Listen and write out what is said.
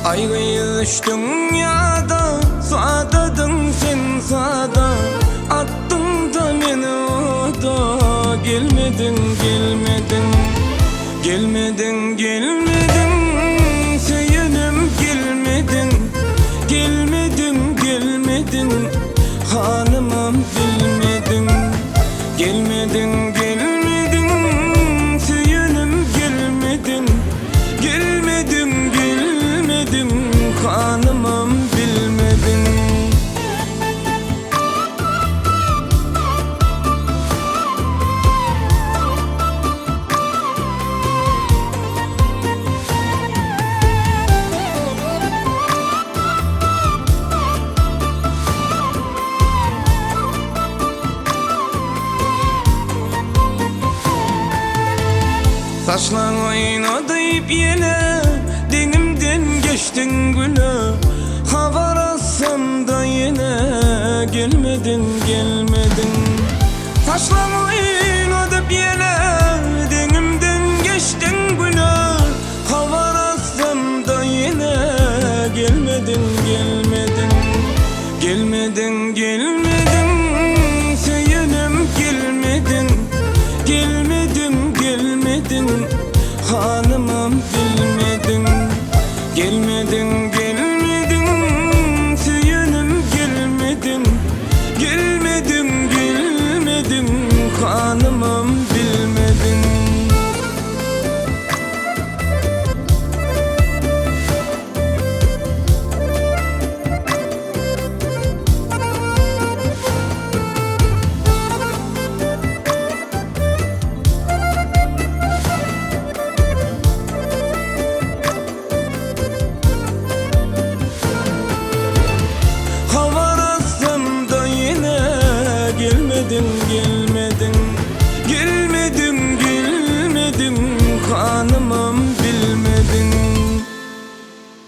Ayrılış dünyada, sağdadın sen sağda. Attın da beni orada, gelmedin, gelmedin. Gelmedin, gelmedin, söyledim gelmedin. Gelmedin, gelmedin, hanımım bilmedin. Gelmedin, gelmedin, söyledim gelmedin. Gelmedin, gelmedin, hanımım bilmedin. Saçlar oynadıyıp yine, denimden geçtin güle. Hava arasam da yine, gelmedin, gelmedin. Saçlar oynadıyıp yine, denimden geçtin güle. Hava arasam da yine, gelmedin, gelmedin. Gelmedin, gelmedin, söyledim gelmedin. Gelmedin, gelmedin, hanımım bilmedin. Gelmedin, gelmedin, söyledim gelmedin. Gelmedin, gelmedin, hanımım bilmedin. Gelmedin, gelmedin.